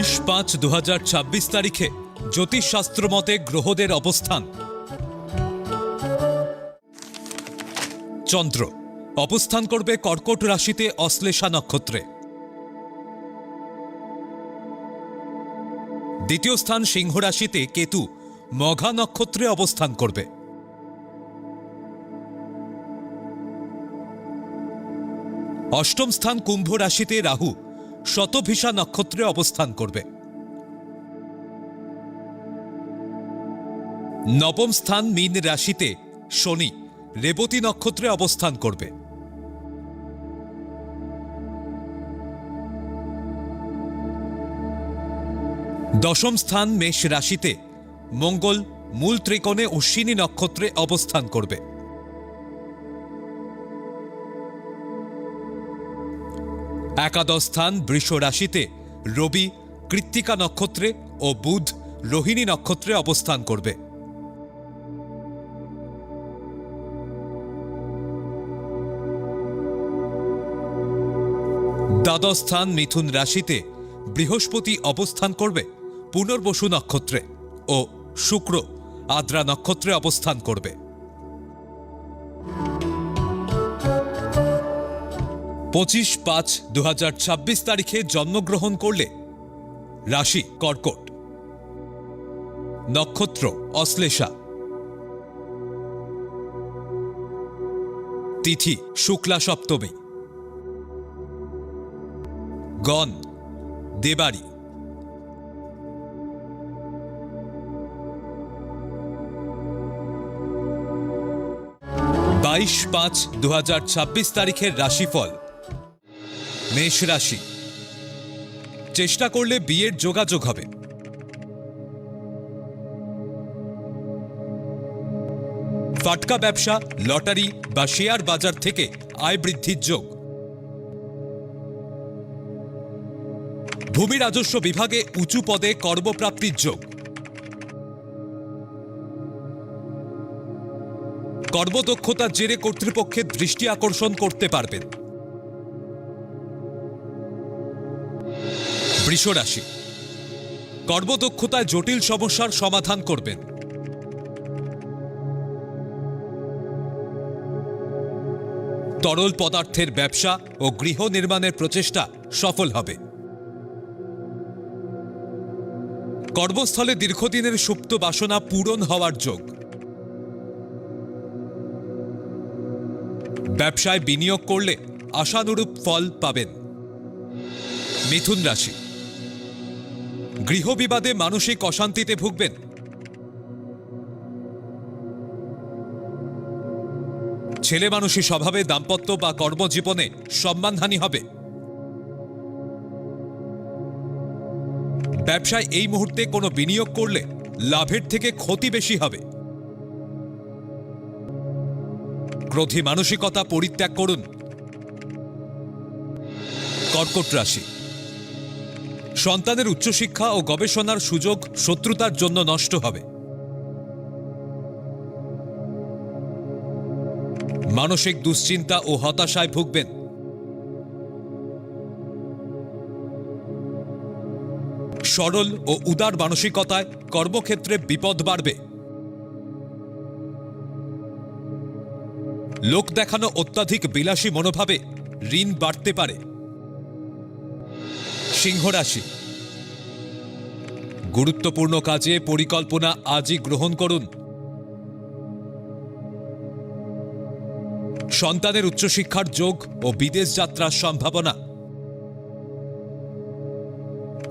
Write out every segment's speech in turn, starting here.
20-5-2026 তারিখে জ্যোতিষশাস্ত্র মতে গ্রহদের অবস্থান। চন্দ্র অবস্থান করবে কর্কট রাশিতে অশ্লেষা নক্ষত্রে। দ্বিতীয় স্থান সিংহ রাশিতে কেতু মঘা নক্ষত্রে অবস্থান করবে। অষ্টম স্থান কুম্ভ রাশিতে রাহু শতভিষা নক্ষত্রে অবস্থান করবে। নবম স্থান মীন রাশিতে শনি রেবতী নক্ষত্রে অবস্থান করবে। দশম স্থান মেষ রাশিতে মঙ্গল মূল ত্রিকোণে অশ্বিনী নক্ষত্রে অবস্থান করবে। একাদশ স্থান বৃষ রাশিতে রবি কৃত্তিকা নক্ষত্রে ও বুধ রোহিণী নক্ষত্রে অবস্থান করবে। দ্বাদশ স্থান মিথুন রাশিতে বৃহস্পতি অবস্থান করবে পুনর্বসু নক্ষত্রে ও শুক্র আদ্রা নক্ষত্রে অবস্থান করবে। 25-5-2026 তারিখে জন্মগ্রহণ করলে রাশি কর্কট, নক্ষত্র অশ্লেষা, তিথি শুক্লা সপ্তমী, গণ দেবাড়ি। বাইশ 5-2026 তারিখের রাশিফল। মেষ রাশি চেষ্টা করলে বিয়ের যোগাযোগ হবে। ফাটকা ব্যবসা, লটারি বা শেয়ার বাজার থেকে আয় বৃদ্ধির যোগ। ভূমি রাজস্ব বিভাগে উঁচু পদে কর্মপ্রাপ্তির যোগ। কর্মদক্ষতার জেরে কর্তৃপক্ষের দৃষ্টি আকর্ষণ করতে পারবেন। বৃষ রাশি কর্মদক্ষতায় জটিল সমস্যার সমাধান করবেন। তরল পদার্থের ব্যবসা ও গৃহ নির্মাণের প্রচেষ্টা সফল হবে। কর্মস্থলে দীর্ঘদিনের সুপ্ত বাসনা পূরণ হওয়ার যোগ। ব্যবসায় বিনিয়োগ করলে আশানুরূপ ফল পাবেন। মিথুন রাশি গৃহবিবাদে মানসিক অশান্তিতে ভুগবেন। ছেলে মানুষী স্বভাবে দাম্পত্য বা কর্মজীবনে সম্মানহানি হবে। ব্যবসায় এই মুহূর্তে কোনো বিনিয়োগ করলে লাভের থেকে ক্ষতি বেশি হবে। ক্রোধী মানসিকতা পরিত্যাগ করুন। কর্কট রাশি সন্তানের উচ্চশিক্ষা ও গবেষণার সুযোগ শত্রুতার জন্য নষ্ট হবে। মানসিক দুশ্চিন্তা ও হতাশায় ভুগবেন। সরল ও উদার মানসিকতায় কর্মক্ষেত্রে বিপদ বাড়বে। লোক দেখানো অত্যাধিক বিলাসী মনোভাবে ঋণ বাড়তে পারে। সিংহ রাশি গুরুত্বপূর্ণ কাজে পরিকল্পনা আজই গ্রহণ করুন। সন্তানের উচ্চশিক্ষার যোগ ও বিদেশ যাত্রার সম্ভাবনা।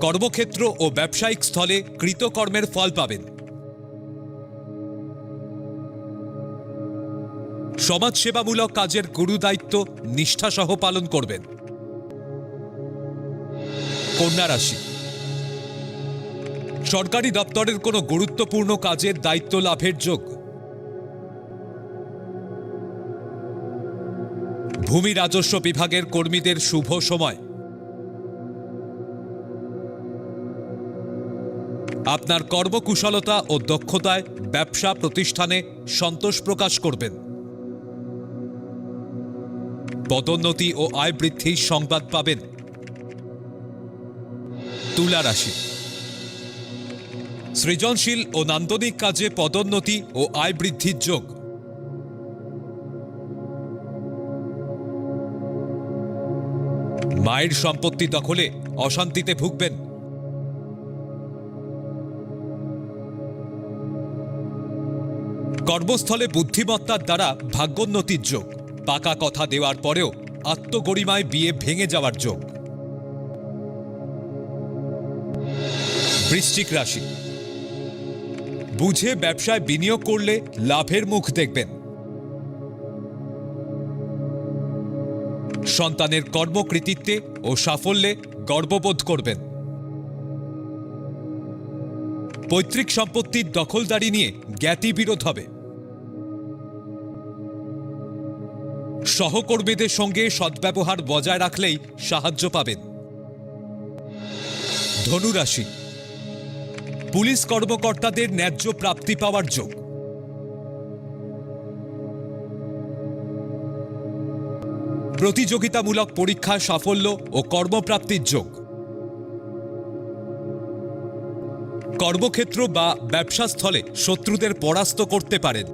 কর্মক্ষেত্র ও ব্যবসায়িক স্থলে কৃতকর্মের ফল পাবেন। সমাজসেবামূলক কাজের গুরুদায়িত্ব নিষ্ঠাসহ পালন করবেন। কন্যা রাশি সরকারি দপ্তরের কোনো গুরুত্বপূর্ণ কাজের দায়িত্ব লাভের যোগ। ভূমি রাজস্ব বিভাগের কর্মীদের শুভ সময়। আপনার কর্মকুশলতা ও দক্ষতায় ব্যবসা প্রতিষ্ঠানে সন্তোষ প্রকাশ করবেন। পদোন্নতি ও আয় বৃদ্ধির সংবাদ পাবেন। তুলা রাশি, সৃজনশীল ও নান্দনিক কাজে পদোন্নতি ও আয় বৃদ্ধির যোগ। মায়ের সম্পত্তি দখলে অশান্তিতে ভুগবেন। কর্মস্থলে বুদ্ধিমত্তার দ্বারা ভাগ্যোন্নতির যোগ। পাকা কথা দেওয়ার পরেও আত্মগরিমায় বিয়ে ভেঙে যাওয়ার যোগ। বৃশ্চিক রাশি, বুঝে ব্যবসায় বিনিয়োগ করলে লাভের মুখ দেখবেন। সন্তানের কর্মকৃতিত্বে ও সাফল্যে গর্ববোধ করবেন। পৈতৃক সম্পত্তির দখলদারি নিয়ে জ্ঞাতিবিরোধ হবে। সহকর্মীদের সঙ্গে সদ্ব্যবহার বজায় রাখলেই সাহায্য পাবেন। ধনু রাশি, পুলিশ কর্মকর্তাদের ন্যায্য প্রাপ্তি পাওয়ার যোগ। প্রতিযোগিতামূলক পরীক্ষায় সাফল্য ও কর্মপ্রাপ্তির যোগ। কর্মক্ষেত্র বা ব্যবসাস্থলে শত্রুদের পরাস্ত করতে পারেন।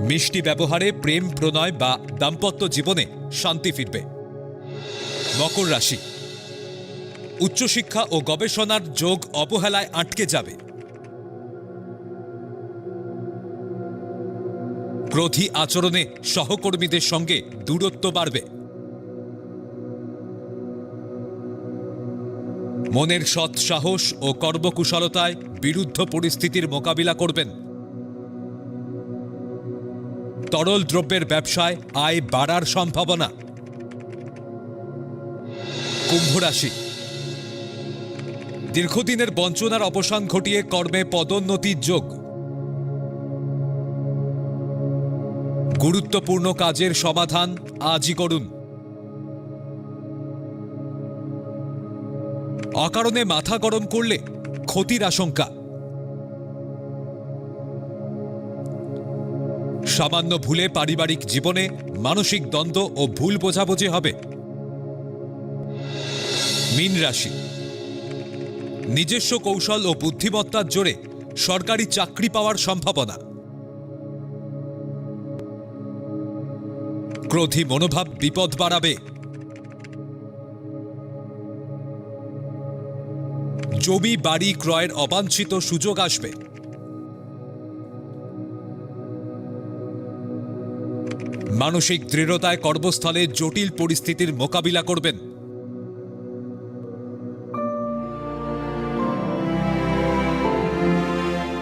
মিষ্টি ব্যবহারে প্রেম প্রণয় বা দাম্পত্য জীবনে শান্তি ফিরবে। মকর রাশি, উচ্চশিক্ষা ও গবেষণার যোগ অবহেলায় আটকে যাবে। ক্রোধী আচরণে সহকর্মীদের সঙ্গে দূরত্ব বাড়বে। মনের সৎ সাহস ও কর্মকুশলতায় বিরুদ্ধ পরিস্থিতির মোকাবিলা করবেন। তরল দ্রব্যের ব্যবসায় আয় বাড়ার সম্ভাবনা। কুম্ভ রাশি, দীর্ঘদিনের বঞ্চনার অবসান ঘটিয়ে কর্মে পদোন্নতির যোগ। গুরুত্বপূর্ণ কাজের সমাধান আজই করুন। অকারণে মাথা গরম করলে ক্ষতির আশঙ্কা। সামান্য ভুলে পারিবারিক জীবনে মানসিক দ্বন্দ্ব ও ভুল বোঝাবুঝি হবে। মীন রাশি, নিজস্ব কৌশল ও বুদ্ধিমত্তার জোরে সরকারি চাকরি পাওয়ার সম্ভাবনা। ক্রোধী মনোভাব বিপদ বাড়াবে। জমি বাড়ি ক্রয়ের অবাঞ্ছিত সুযোগ আসবে। মানসিক দৃঢ়তায় কর্মস্থলে জটিল পরিস্থিতির মোকাবিলা করবেন।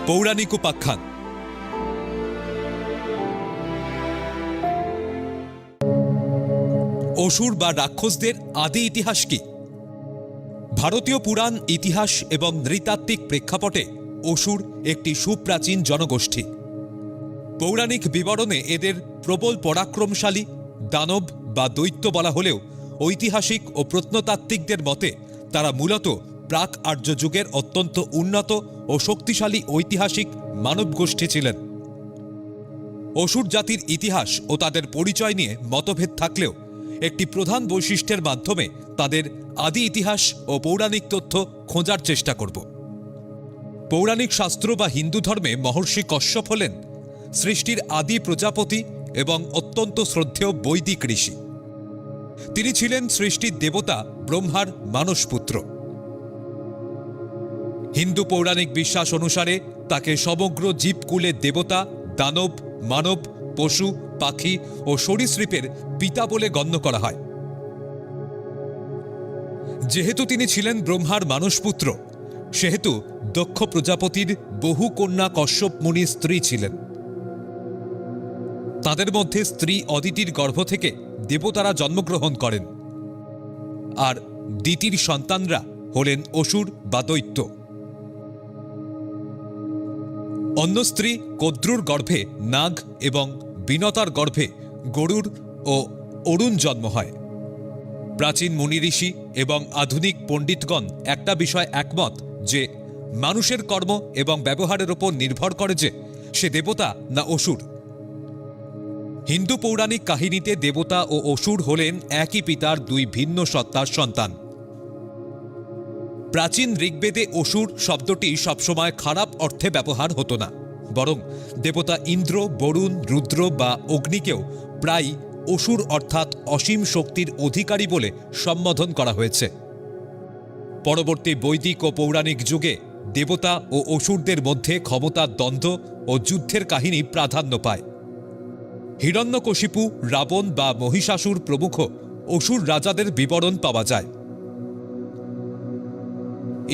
পৌরাণিক উপাখ্যান। অসুর বা রাক্ষসদের আদি ইতিহাস কি? ভারতীয় পুরাণ ইতিহাস এবং নৃতাত্ত্বিক প্রেক্ষাপটে অসুর একটি সুপ্রাচীন জনগোষ্ঠী। পৌরাণিক বিবরণে এদের প্রবল পরাক্রমশালী দানব বা দৈত্য বলা হলেও ঐতিহাসিক ও প্রত্নতাত্ত্বিকদের মতে তারা মূলত প্রাক আর্য যুগের অত্যন্ত উন্নত ও শক্তিশালী ঐতিহাসিক মানব গোষ্ঠী ছিলেন। অসুর জাতির ইতিহাস ও তাদের পরিচয় নিয়ে মতভেদ থাকলেও একটি প্রধান বৈশিষ্ট্যের মাধ্যমে তাদের আদি ইতিহাস ও পৌরাণিক তথ্য খোঁজার চেষ্টা করব। পৌরাণিক শাস্ত্র বা হিন্দু ধর্মে মহর্ষি কশ্যপ হলেন সৃষ্টির আদি প্রজাপতি এবং অত্যন্ত শ্রদ্ধেয় বৈদিক ঋষি। তিনি ছিলেন সৃষ্টির দেবতা ব্রহ্মার মানসপুত্র। হিন্দু পৌরাণিক বিশ্বাস অনুসারে তাকে সমগ্র জীবকুলের দেবতা, দানব, মানব, পশু, পাখি ও সরীসৃপের পিতা বলে গণ্য করা হয়। যেহেতু তিনি ছিলেন ব্রহ্মার মানসপুত্র, সেহেতু দক্ষ প্রজাপতির বহু কন্যা কশ্যপ মুনির স্ত্রী ছিলেন। তাদের মধ্যে স্ত্রী অদিতির গর্ভ থেকে দেবতারা জন্মগ্রহণ করেন, আর দিতির সন্তানরা হলেন অসুর বা দৈত্য। অন্য স্ত্রী কদ্রুর গর্ভে নাগ এবং বিনতার গর্ভে গরুর ও অরুণ জন্ম হয়। প্রাচীন মুনি ঋষি এবং আধুনিক পণ্ডিতগণ একটা বিষয় একমত যে মানুষের কর্ম এবং ব্যবহারের উপর নির্ভর করে যে সে দেবতা না অসুর। হিন্দু পৌরাণিক কাহিনীতে দেবতা ও অসুর হলেন একই পিতার দুই ভিন্ন সত্তার সন্তান। প্রাচীন ঋগ্বেদে অসুর শব্দটি সবসময় খারাপ অর্থে ব্যবহার হতো না, বরং দেবতা ইন্দ্র, বরুণ, রুদ্র বা অগ্নিকেও প্রায় অসুর অর্থাৎ অসীম শক্তির অধিকারী বলে সম্বোধন করা হয়েছে। পরবর্তী বৈদিক ও পৌরাণিক যুগে দেবতা ও অসুরদের মধ্যে ক্ষমতার দ্বন্দ্ব ও যুদ্ধের কাহিনী প্রাধান্য পায়। হিরণ্যকশিপু, রাবণ বা মহিষাসুর প্রমুখ অসুর রাজাদের বিবরণ পাওয়া যায়।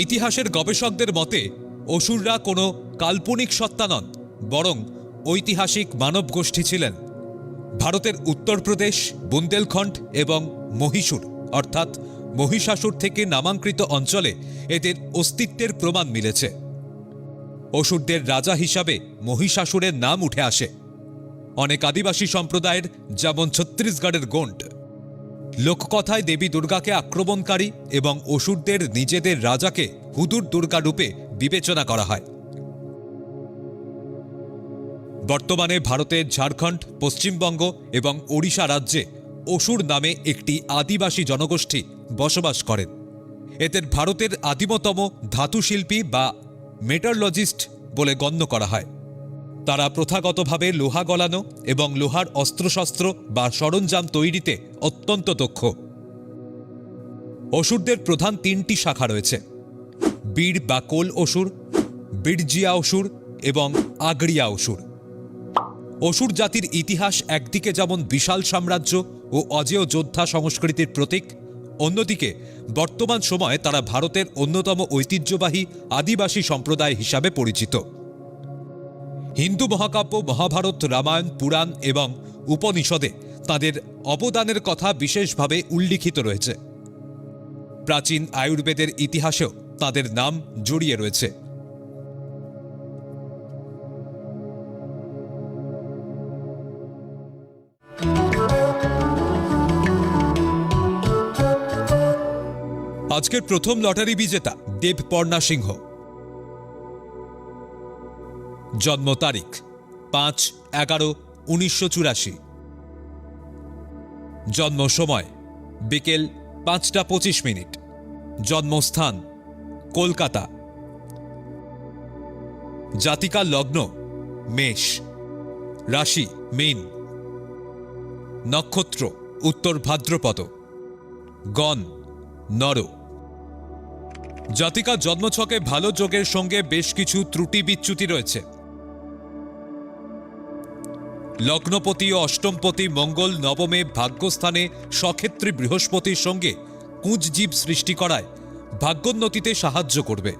ইতিহাসের গবেষকদের মতে অসুররা কোনো কাল্পনিক সত্তা নন, বরং ঐতিহাসিক মানব গোষ্ঠী ছিলেন। ভারতের উত্তরপ্রদেশ, বুন্দেলখণ্ড এবং মহীশূর অর্থাৎ মহিষাসুর থেকে নামাঙ্কৃত অঞ্চলে এদের অস্তিত্বের প্রমাণ মিলেছে। অসুরদের রাজা হিসাবে মহিষাসুরের নাম উঠে আসে। অনেক আদিবাসী সম্প্রদায়ের, যেমন ছত্তিশগড়ের গোন্ড, লোককথায় দেবী দুর্গাকে আক্রমণকারী এবং অসুরদের নিজেদের রাজাকে হুদুর দুর্গা রূপে বিবেচনা করা হয়। বর্তমানে ভারতের ঝাড়খণ্ড, পশ্চিমবঙ্গ এবং ওড়িশা রাজ্যে অসুর নামে একটি আদিবাসী জনগোষ্ঠী বসবাস করেন। এদের ভারতের আদিমতম ধাতুশিল্পী বা মেটালজিস্ট বলে গণ্য করা হয়। তারা প্রথাগতভাবে লোহা গলানো এবং লোহার অস্ত্রশস্ত্র বা সরঞ্জাম তৈরিতে অত্যন্ত দক্ষ। অসুরদের প্রধান তিনটি শাখা রয়েছে: বীর বা কোল অসুর, বীরজিয়া অসুর এবং আগড়িয়া অসুর। অসুর জাতির ইতিহাস একদিকে যেমন বিশাল সাম্রাজ্য ও অজেয় যোদ্ধা সংস্কৃতির প্রতীক, অন্যদিকে বর্তমান সময়ে তারা ভারতের অন্যতম ঐতিহ্যবাহী আদিবাসী সম্প্রদায় হিসাবে পরিচিত। হিন্দু মহাকাব্য মহাভারত, রামায়ণ, পুরাণ এবং উপনিষদে তাদের অবদানের কথা বিশেষভাবে উল্লিখিত রয়েছে। প্রাচীন আয়ুর্বেদের ইতিহাসেও তাদের নাম জড়িয়ে রয়েছে। আজকের প্রথম লটারি বিজেতা দেবপর্ণা সিংহ। জন্ম তারিখ 5/11/1984। জন্ম সময় বিকেল 5:25। জন্মস্থান কলকাতা। জাতিকা লগ্ন মেষ, রাশি মীন, নক্ষত্র উত্তর ভাদ্রপদ, গণ নর। জাতিকা জন্মছকে ভালো যোগের সঙ্গে বেশ কিছু ত্রুটি বিচ্যুতি রয়েছে। লগ্নপতি ও অষ্টমপতি মঙ্গল নবমে ভাগ্যস্থানে স্বক্ষেত্রী বৃহস্পতির সঙ্গে কুঁজজীব সৃষ্টি করায় ভাগ্যোন্নতিতে সাহায্য করবে।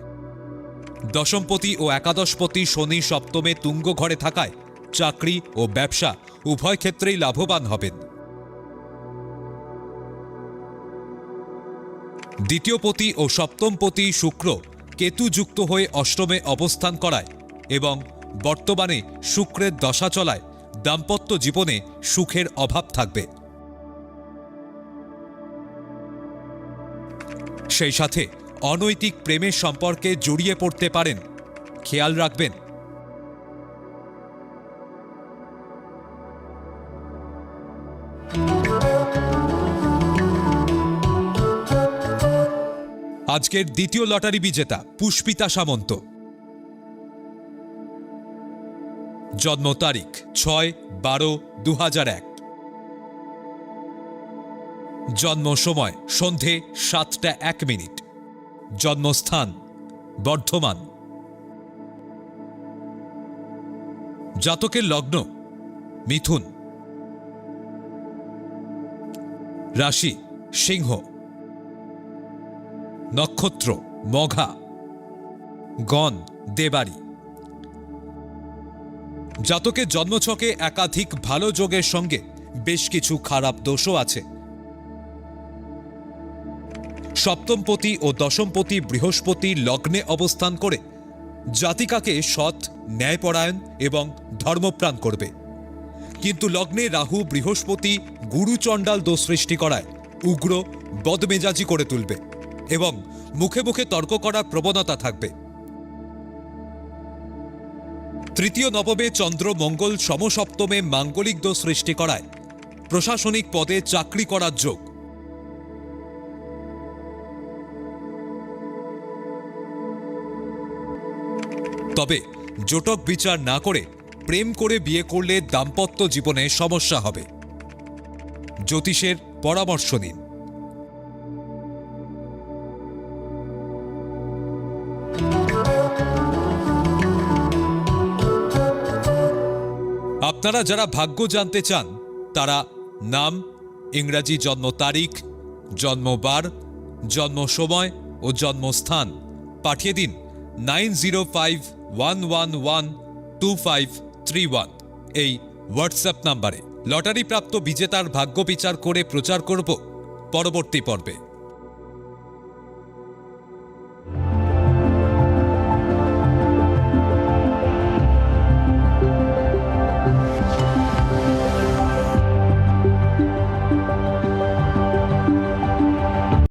দশমপতি ও একাদশপতি শনি সপ্তমে তুঙ্গ ঘরে থাকায় চাকরি ও ব্যবসা উভয় ক্ষেত্রেই লাভবান হবেন। দ্বিতীয়পতি ও সপ্তমপতি শুক্র কেতু যুক্ত হয়ে অষ্টমে অবস্থান করায় এবং বর্তমানে শুক্রের দশা চলায় দাম্পত্য জীবনে সুখের অভাব থাকবে। সেই সাথে অনৈতিক প্রেমের সম্পর্কে জড়িয়ে পড়তে পারেন, খেয়াল রাখবেন। আজকের দ্বিতীয় লটারি বিজেতা পুষ্পিতা সামন্ত। জন্ম তারিখ 6/12/2001। জন্ম সময় সন্ধে 7:01। জন্মস্থান বর্ধমান। জাতকের লগ্ন মিথুন, রাশি সিংহ, নক্ষত্র মঘা, গণ দেবারি। জাতকের জন্মছকে একাধিক ভালো যোগের সঙ্গে বেশ কিছু খারাপ দোষও আছে। সপ্তমপতি ও দশমপতি বৃহস্পতি লগ্নে অবস্থান করে জাতিকাকে সৎ, ন্যায়পরায়ণ এবং ধর্মপ্রাণ করবে, কিন্তু লগ্নে রাহু বৃহস্পতি গুরুচণ্ডাল দোষ সৃষ্টি করায় উগ্র, বদমেজাজি করে তুলবে এবং মুখে মুখে তর্ক করার প্রবণতা থাকবে। তৃতীয় নবমে চন্দ্র মঙ্গল সমসপ্তমে মাঙ্গলিক দোষ সৃষ্টি করায় প্রশাসনিক পদে চাকরি করার যোগ। তবে জোটক বিচার না করে প্রেম করে বিয়ে করলে দাম্পত্য জীবনে সমস্যা হবে। জ্যোতিষের পরামর্শ নিন। আপনারা যারা ভাগ্য জানতে চান তারা নাম, ইংরাজি জন্ম তারিখ, জন্মবার, জন্ম সময় ও জন্মস্থান পাঠিয়ে দিন 9051112531 এই হোয়াটসঅ্যাপ নাম্বারে। লটারি প্রাপ্ত বিজেতার ভাগ্য বিচার করে প্রচার করব পরবর্তী পর্বে।